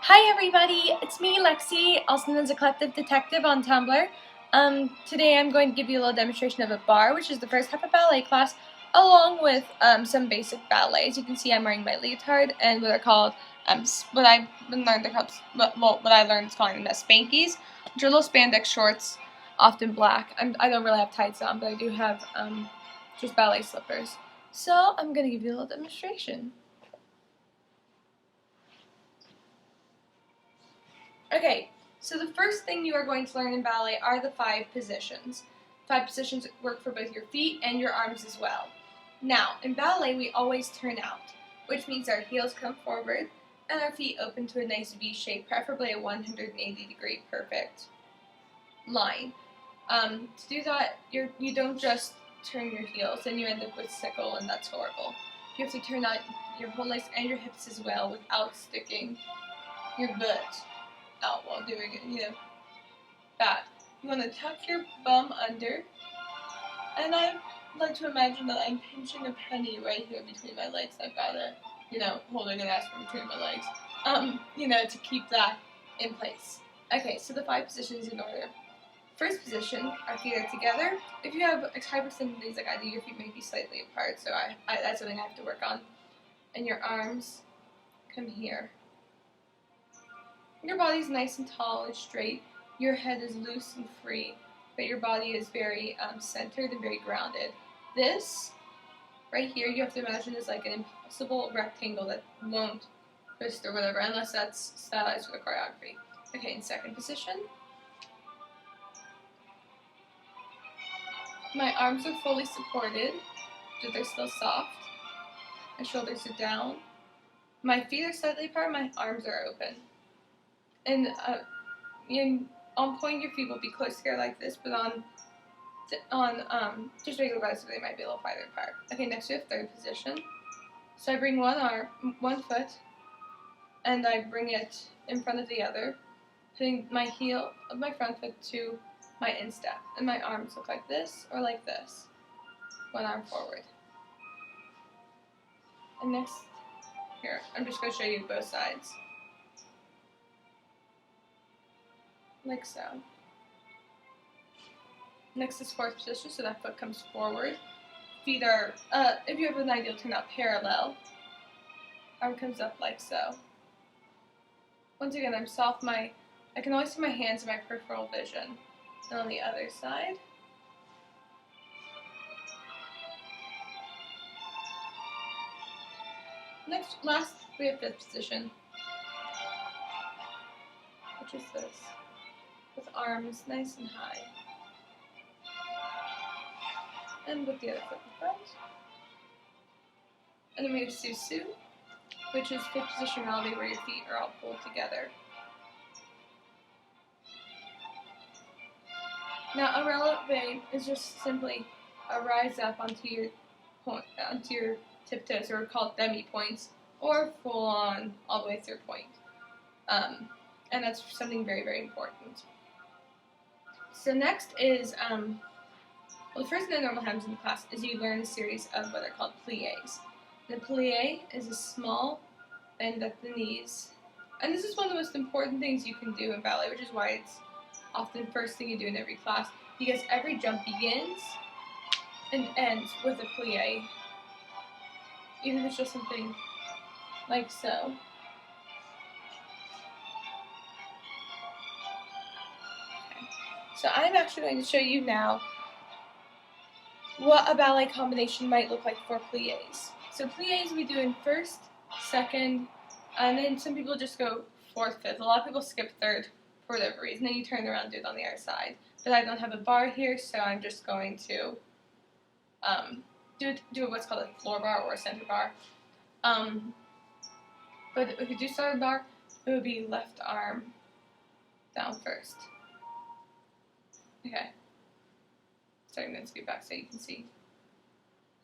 Hi everybody, it's me Lexi, also known as a Collective Detective on Tumblr. Today I'm going to give you a little demonstration of a bar, which is the first half of ballet class, along with some basic ballet. As you can see, I'm wearing my leotard and what are called, what I learned is calling them as spankies, which are little spandex shorts, often black. I don't really have tights on, but I do have just ballet slippers. So I'm going to give you a little demonstration. Okay, so the first thing you are going to learn in ballet are the 5 positions. 5 positions work for both your feet and your arms as well. Now, in ballet, we always turn out, which means our heels come forward and our feet open to a nice V shape, preferably a 180-degree perfect line. To do that, you don't just turn your heels, and you end up with sickle, and that's horrible. You have to turn out your whole legs and your hips as well without sticking your butt out while doing it, that. You want to tuck your bum under, and I like to imagine that I'm pinching a penny right here between my legs. I've got it, holding an aspirin between my legs, to keep that in place. Okay, so the 5 positions in order. First position, our feet are together. If you have hyperextended like I do, your feet may be slightly apart, so that's something I have to work on. And your arms come here. Your body's nice and tall and straight. Your head is loose and free, but your body is very centered and very grounded. This, right here, you have to imagine is like an impossible rectangle that won't twist or whatever, unless that's stylized for the choreography. Okay, in second position, my arms are fully supported, but they're still soft. My shoulders are down. My feet are slightly apart, my arms are open. And on point, your feet will be close together like this, but on just regular bodies, they might be a little farther apart. Okay, next we have third position. So I bring one foot, and I bring it in front of the other, putting my heel of my front foot to my instep, and my arms look like this or like this. One arm forward. And next, here, I'm just going to show you both sides. Like so. Next is fourth position, so that foot comes forward. Feet are, if you have an ideal turnout, parallel. Arm comes up like so. Once again, I'm soft. I can always see my hands in my peripheral vision. And on the other side. Last, we have fifth position, which is this, with arms nice and high. And with the other foot in front. And then we have Susu, which is fifth position releve, where your feet are all pulled together. Now, a releve is just simply a rise up onto your tiptoes, or called demi points, or full on all the way through point. And that's something very, very important. So next is, the first thing that normally happens in the class is you learn a series of what are called pliés. The plié is a small bend at the knees, and this is one of the most important things you can do in ballet, which is why it's often the first thing you do in every class, because every jump begins and ends with a plie, even if it's just something like so. Okay. So I'm actually going to show you now what a ballet combination might look like for pliés. So pliés we do in first, second, and then some people just go fourth, fifth. A lot of people skip third for whatever reason. Then you turn around and do it on the other side. But I don't have a bar here, so I'm just going to do what's called a floor bar or a center bar. But if you do start a bar, it would be left arm down first. Okay. So I'm going to scoot back so you can see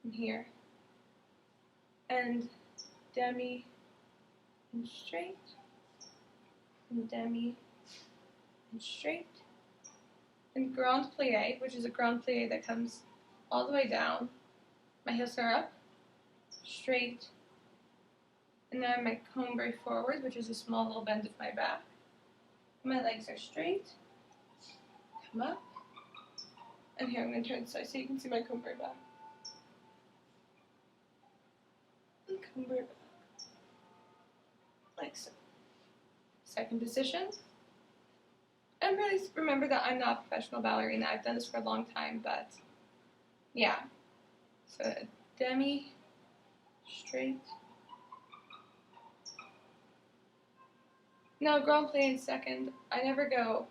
from here. And demi and straight, and demi and straight, and grand plie, which is a grand plie that comes all the way down. My heels are up, straight, And now my cumbre forward, which is a small little bend of my back. My legs are straight. Come up. And here I'm going to turn side so you can see my cumbre back. And cumbre back. Like so. Second position. And really remember that I'm not a professional ballerina. I've done this for a long time, but yeah. So demi, straight. Now grand plie in second. I never go.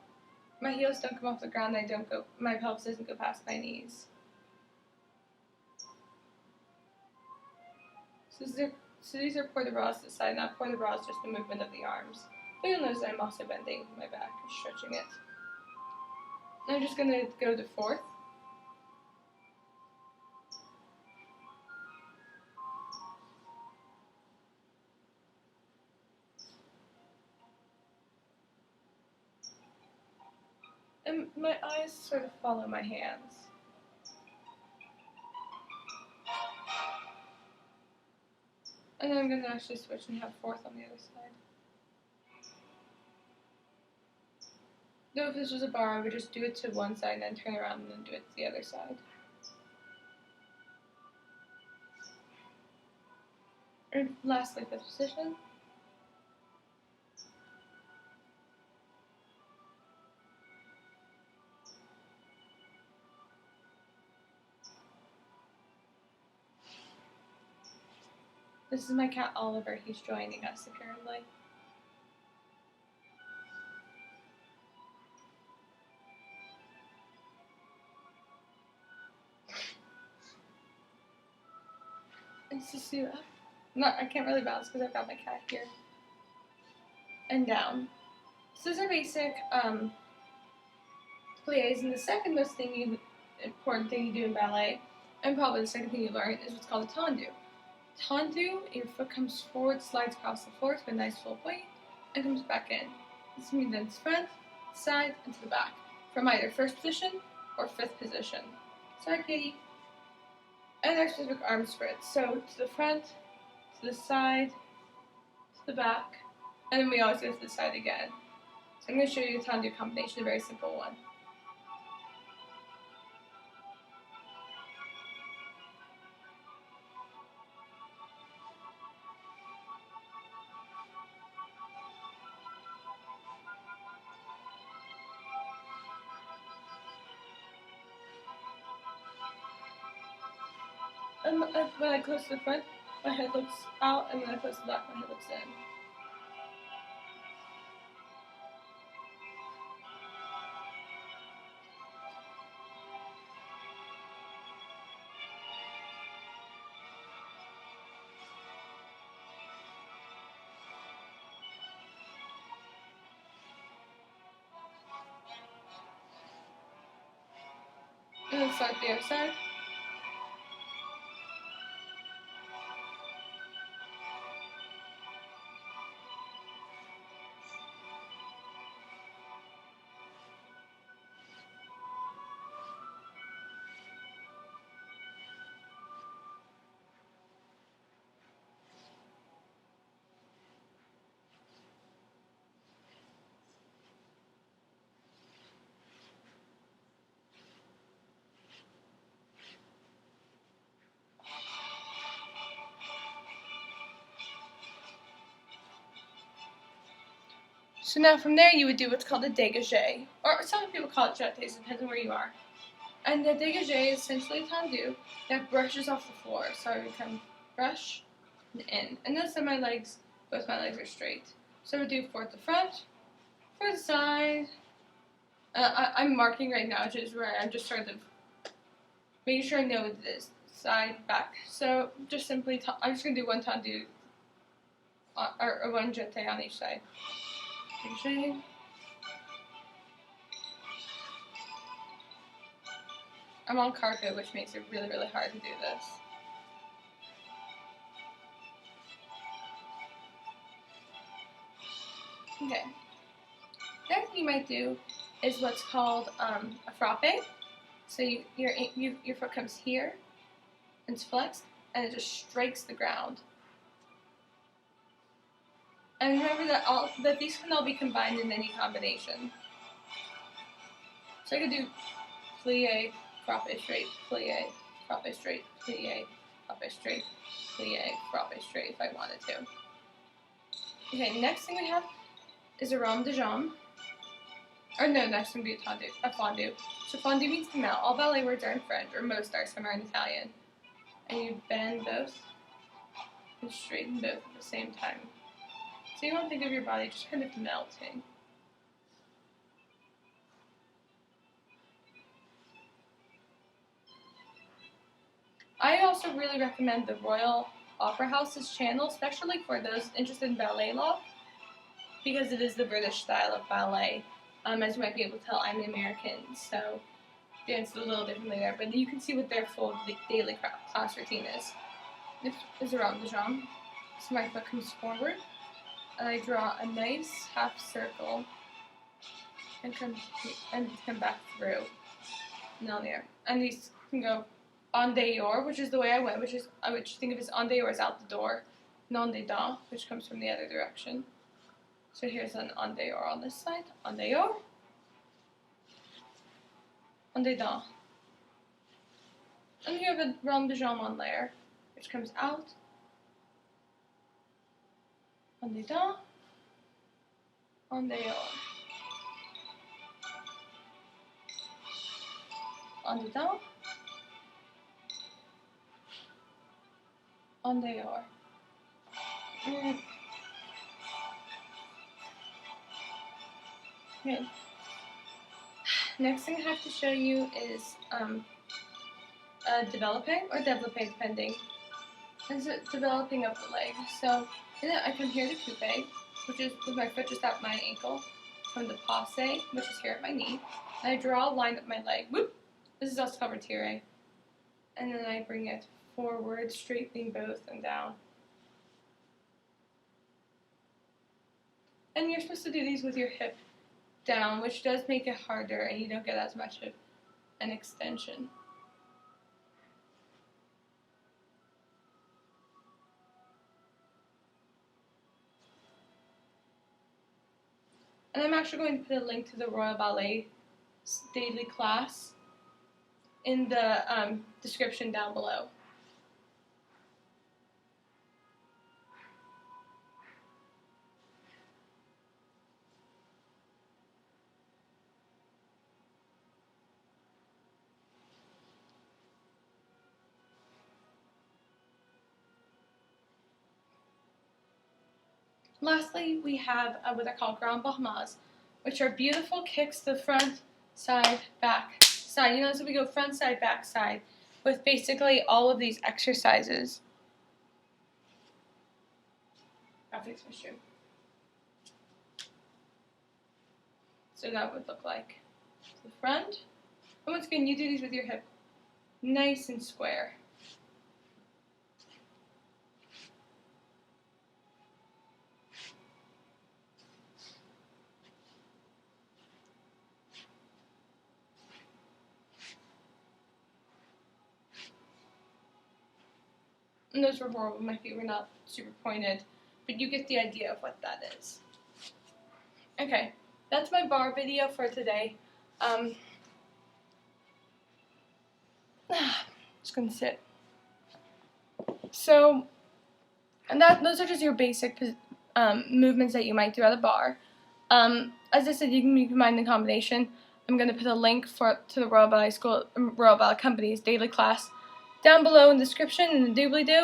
My heels don't come off the ground. I don't go. My pelvis doesn't go past my knees. So these are port de bras to the side. Now port de bras is just the movement of the arms. But you'll notice I'm also bending my back and stretching it. I'm just going to go to fourth. And my eyes sort of follow my hands. And then I'm going to actually switch and have fourth on the other side. Though if this was a bar, I would just do it to one side and then turn around and then do it to the other side. And lastly, fifth position. This is my cat Oliver. He's joining us apparently. And Susua. I can't really balance because I've got my cat here. And down. So those are basic plies, and the second most important thing you do in ballet, and probably the second thing you learn, is what's called a tendu. Tendu, your foot comes forward, slides across the floor to a nice full point, and comes back in. This means then it's front, side, and to the back, from either first position or fifth position. Sorry, kitty. And our specific arm spreads. So to the front, to the side, to the back, and then we always go to the side again. So I'm going to show you a tendu combination, a very simple one. And when I close to the front, my head looks out, and when I close to the back, my head looks in. And then start the other side. So now from there you would do what's called a dégagé, or some people call it jeté, depends on where you are. And the dégagé is essentially a tendu that brushes off the floor. So I would come brush and in. And notice that both my legs are straight. So I would do fourth to front, fourth to side. I'm marking right now, which is where I'm just sort of making sure I know what it is. Side, back. So just simply, I'm just going to do one tendu, or one jeté on each side. Dégagé. I'm on carpet, which makes it really, really hard to do this. Okay. Next thing you might do is what's called a frappe. So your foot comes here, and it's flexed, and it just strikes the ground. And remember that these can all be combined in any combination. So I could do plie, frappe straight, plie, frappe straight, plie, frappe straight, plie, frappe straight if I wanted to. Okay, next thing we have is a rond de jambe. Or no, next thing would be a fondue. So fondue means to melt. All ballet words are in French, or most are, some are in Italian. And you bend both and straighten both at the same time. So you want to think of your body just kind of melting. I also really recommend the Royal Opera House's channel, especially for those interested in ballet law, because it is the British style of ballet. As you might be able to tell, I'm an American, so dance a little differently there, but you can see what their full daily class routine is. This is around the jambe. So my foot comes forward, and I draw a nice half circle, and come back through. Now there. And these can go en dehors, which is the way I went, which I would think of as en dehors out the door, non dedans, which comes from the other direction. So here's an en dehors on this side, en dehors, en dedans. And you have a rond de jambe on there, which comes out, en dedans, en dehors, en dedans, en dehors. Okay. Next thing I have to show you is developing or développé, depending. It's developing of the leg. So I come here to coupe, which is with my foot just at my ankle, from the passe, which is here at my knee. And I draw a line up my leg. Whoop! This is also called retire. And then I bring it forward, straightening both and down. And you're supposed to do these with your hip down, which does make it harder, and you don't get as much of an extension. And I'm actually going to put a link to the Royal Ballet daily class in the description down below. Lastly, we have what are called grand bârements, which are beautiful kicks to the front, side, back, side. You know, so we go front, side, back, side, with basically all of these exercises. I'll fix my shoe. So that would look like the front. And once again, you do these with your hip nice and square. And those were horrible. My feet were not super pointed, but you get the idea of what that is. Okay, that's my bar video for today. Just gonna sit. So, and those are just your basic movements that you might do at a bar. As I said, you can combine the combination. I'm gonna put a link to the Royal Ballet Company's daily class down below in the description in the doobly-doo.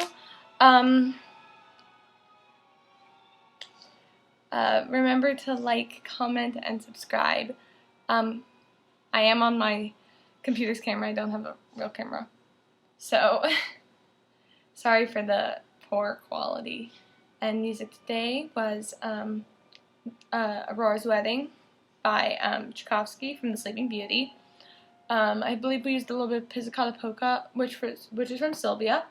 Remember to like, comment, and subscribe. I am on my computer's camera. I don't have a real camera. So, sorry for the poor quality. And music today was Aurora's Wedding by Tchaikovsky from The Sleeping Beauty. I believe we used a little bit of Pizzicato Polka, which is from Sylvia.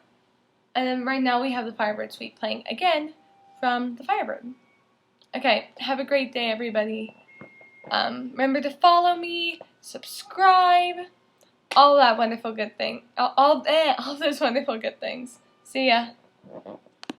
And then right now we have the Firebird Suite playing again from the Firebird. Okay, have a great day, everybody. Remember to follow me, subscribe, all that wonderful good thing, all those wonderful good things. See ya.